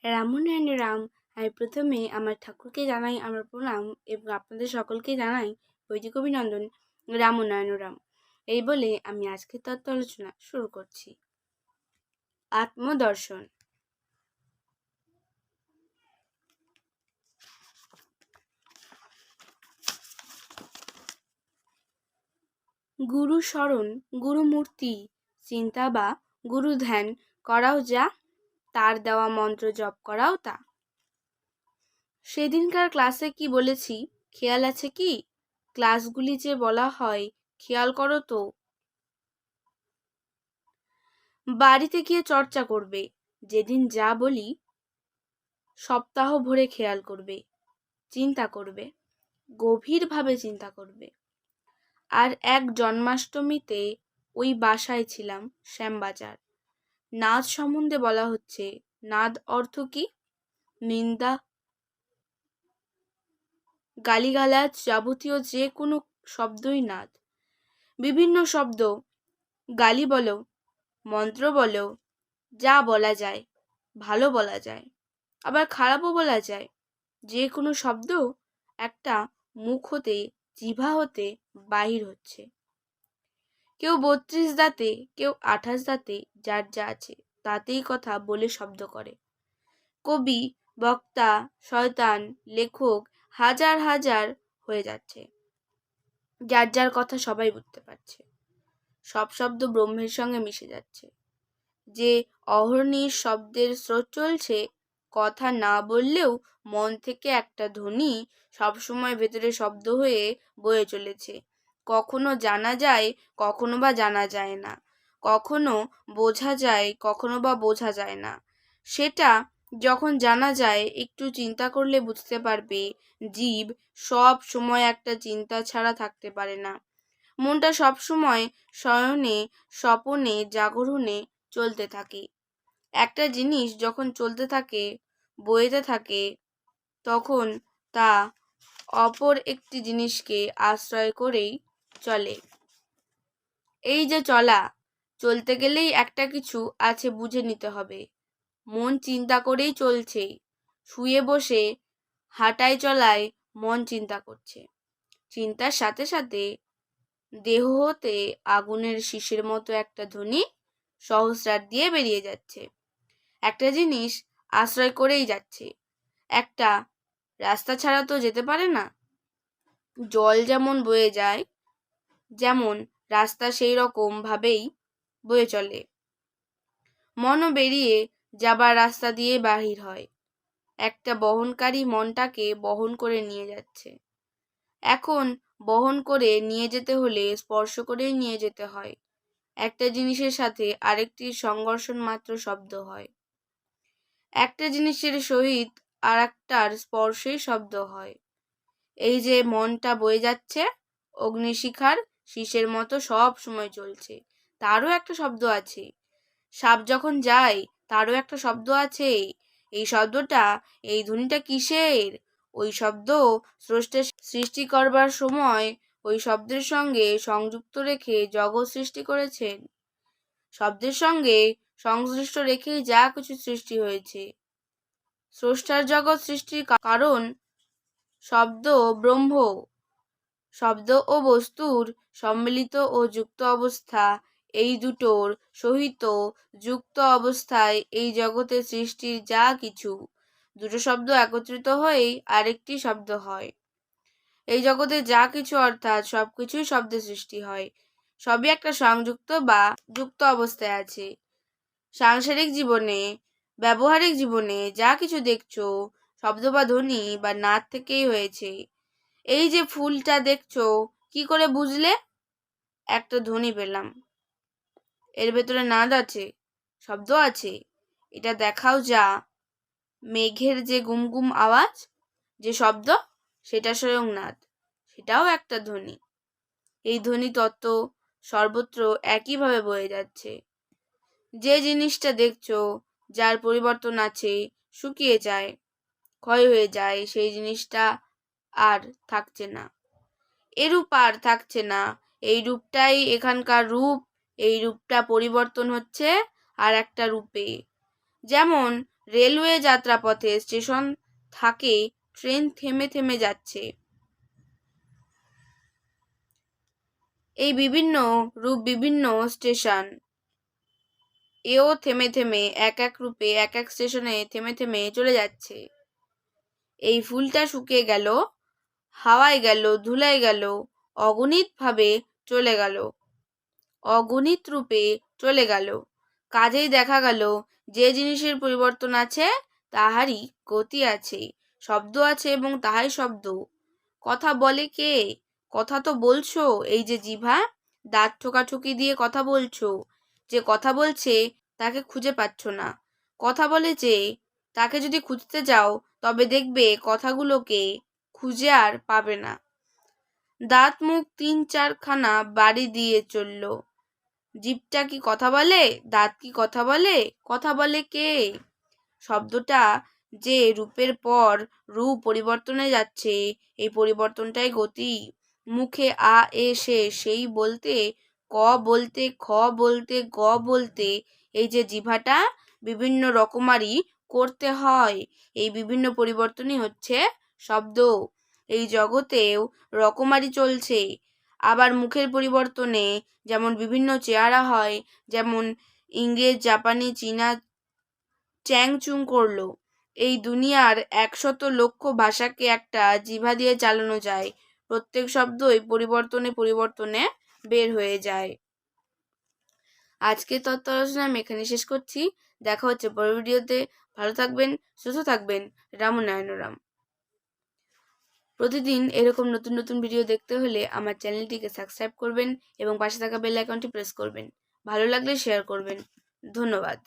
রামনারায়ণ রাম। আমি প্রথমে আমার ঠাকুরকে জানাই আমার প্রণাম এবং আপনাদের সকলকে জানাই বৈদিক অভিনন্দন। রামনারায়ণ রাম এই বলে আমি আজকের তত্ত্ব আলোচনা শুরু করছি। আত্মদর্শন। গুরু স্মরণ, গুরুমূর্তি চিন্তা বা গুরু ধ্যান করাও যা, তার দেওয়া মন্ত্র জপ করাও তা। সেদিনকার ক্লাসে কি বলেছি খেয়াল আছে কি? ক্লাসগুলি যে বলা হয় খেয়াল করো তো। বাড়িতে গিয়ে চর্চা করবে, যেদিন যা বলি সপ্তাহ ভরে খেয়াল করবে, চিন্তা করবে, গভীরভাবে চিন্তা করবে। আর এক জন্মাষ্টমীতে ওই বাসায় ছিলাম, শ্যামবাজার। নাদ সম্বন্ধে বলা হচ্ছে। নাদ অর্থ কি? নিন্দা, গালিগালাজ, যাবতীয় যে কোনো শব্দই নাদ। বিভিন্ন শব্দ, গালি বলো, মন্ত্র বলো, যা বলা যায়, ভালো বলা যায়, আবার খারাপও বলা যায়। যে কোনো শব্দ একটা মুখ হতে, জিভা হতে বাহির হচ্ছে। কেউ 32 দাঁতে, কেউ 28 দাঁতে, যার যা আছে তাতেই কথা বলে শব্দ করে। কবি, বক্তা, শয়তান, লেখক হাজার হাজার হয়ে যাচ্ছে। যার যার কথা সবাই বুঝতে পারছে। সব শব্দ ব্রহ্মের সঙ্গে মিশে যাচ্ছে। যে অহর্নিশ শব্দের স্রোত চলছে, কথা না বললেও মন থেকে একটা ধ্বনি সবসময় ভেতরে শব্দ হয়ে বয়ে চলেছে। কখনো জানা যায়, কখনো বা জানা যায় না, কখনো বোঝা যায়, কখনো বা বোঝা যায় না। সেটা যখন জানা যায়, একটু চিন্তা করলে বুঝতে পারবে জীব সব সময় একটা চিন্তা ছাড়া থাকতে পারে না। মনটা সবসময় শয়নে, স্বপনে, জাগরণে চলতে থাকে। একটা জিনিস যখন চলতে থাকে, বইতে থাকে, তখন তা অপর একটি জিনিসকে আশ্রয় করেই চলে। এই যে চলা, চলতে গেলেই একটা কিছু আছে বুঝে নিতে হবে। মন চিন্তা করেই চলছে। শুয়ে বসে হাঁটায় চলায় মন চিন্তা করছে। চিন্তার সাথে সাথে দেহ হতে আগুনের শিশের মতো একটা ধ্বনি সহস্রার দিয়ে বেরিয়ে যাচ্ছে। একটা জিনিস আশ্রয় করেই যাচ্ছে। একটা রাস্তা ছাড়া তো যেতে পারে না। জল যেমন বয়ে যায়, যেমন রাস্তা সেই রকম ভাবেই বয়ে চলে। মনও বেরিয়ে যাবার রাস্তা দিয়ে বাহির হয়। একটা বহনকারী মনটাকে বহন করে নিয়ে যাচ্ছে। এখন বহন করে নিয়ে যেতে হলে স্পর্শ করেই নিয়ে যেতে হয়। একটা জিনিসের সাথে আরেকটির সংঘর্ষণ মাত্র শব্দ হয়। একটা জিনিসের সহিত আর একটার স্পর্শেই শব্দ হয়। এই যে মনটা বয়ে যাচ্ছে, অগ্নিশিখার শীষের মতো সব সময় চলছে, তারও একটা শব্দ আছে। সাপ যখন যায়, তারও একটা শব্দ আছে। এই শব্দটা, এই ধ্বনিটা কিসের? ওই শব্দ স্রষ্টা সৃষ্টি করবার সময় ওই শব্দের সঙ্গে সংযুক্ত রেখে জগৎ সৃষ্টি করেছেন। শব্দের সঙ্গে সংশ্লিষ্ট রেখেই যা কিছু সৃষ্টি হয়েছে। স্রষ্টার জগৎ সৃষ্টির কারণ শব্দ ব্রহ্ম। শব্দ ও বস্তুর সম্মিলিত ও যুক্ত অবস্থা, এই দুটোর সহিত যুক্ত অবস্থায় এই জগতের সৃষ্টির যা কিছু। দুটো শব্দ একত্রিত হয়েই আরেকটি শব্দ হয়। এই জগতে যা কিছু অর্থাৎ সবকিছুই শব্দের সৃষ্টি হয়। সবই একটা সংযুক্ত বা যুক্ত অবস্থায় আছে। সাংসারিক জীবনে, ব্যবহারিক জীবনে যা কিছু দেখছো, শব্দ বা ধ্বনি বা নাদ থেকেই হয়েছে। এই যে ফুলটা দেখছো, কি করে বুঝলে? একটা ধ্বনি পেলাম, এর ভেতরে নাদ আছে, শব্দ আছে। এটা দেখাও যা। মেঘের যে গুমগুম আওয়াজ, যে শব্দ, সেটা স্বয়ং নাদ, সেটাও একটা ধ্বনি। এই ধ্বনি তত্ত্ব সর্বত্র একইভাবে বয়ে যাচ্ছে। যে জিনিসটা দেখছো, যার পরিবর্তন আছে, শুকিয়ে যায়, ক্ষয় হয়ে যায়, সেই জিনিসটা আর থাকছে না। এরূপ আর থাকছে না। এই রূপটাই এখানকার রূপ। এই রূপটা পরিবর্তন হচ্ছে আর একটা রূপে। যেমন রেলওয়ে যাত্রাপথে স্টেশন থাকে, ট্রেন থেমে থেমে যাচ্ছে। এই বিভিন্ন রূপ বিভিন্ন স্টেশন, এও থেমে থেমে এক এক রূপে এক এক স্টেশনে থেমে থেমে চলে যাচ্ছে। এই ফুলটা শুকিয়ে গেল, হাওয়ায় গেল, ধুলায় গেল, অগণিত ভাবে চলে গেল, অগণিত রূপে চলে গেল। কাজেই দেখা গেল যে জিনিসের পরিবর্তন আছে তাহারই গতি আছে, শব্দ আছে এবং তাহাই শব্দ। কথা বলে কে? কথা তো বলছো এই যে জিভা, দাঁত ঠোকাঠুকি দিয়ে কথা বলছো। যে কথা বলছে তাকে খুঁজে পাচ্ছ না। কথা বলে যে, তাকে যদি খুঁজতে যাও তবে দেখবে কথাগুলোকে খুঁজে আর পাবে না। দাঁত মুখ 3-4খানা বাড়ি দিয়ে চলল। জিভটা কি কথা বলে? দাঁত কি কথা বলে? কথা বলে কে? শব্দটা যে রূপের পর রূপ পরিবর্তনে যাচ্ছে, এই পরিবর্তনটাই গতি। মুখে আ এ সে সেই বলতে, ক বলতে, খ বলতে, গ বলতে এই যে জিভাটা বিভিন্ন রকমারি করতে হয়, এই বিভিন্ন পরিবর্তনই হচ্ছে শব্দ। এই জগতেও রকমারি চলছে। আবার মুখের পরিবর্তনে যেমন বিভিন্ন চেহারা হয়, যেমন ইংরেজ, জাপানি, চীনা চ্যাংচুং করলো। এই দুনিয়ার 100 লক্ষ ভাষাকে একটা জিভা দিয়ে চালানো যায়। প্রত্যেক শব্দই পরিবর্তনে পরিবর্তনে বের হয়ে যায়। আজকের তত্ত্ব আলোচনা আমি এখানে শেষ করছি। দেখা হচ্ছে পরের ভিডিওতে। ভালো থাকবেন, সুস্থ থাকবেন। রাম নারায়ণ। প্রতিদিন এরকম নতুন নতুন ভিডিও দেখতে হলে আমার চ্যানেলটিকে সাবস্ক্রাইব করবেন এবং পাশে থাকা বেল আইকনটি প্রেস করবেন। ভালো লাগলে শেয়ার করবেন। ধন্যবাদ।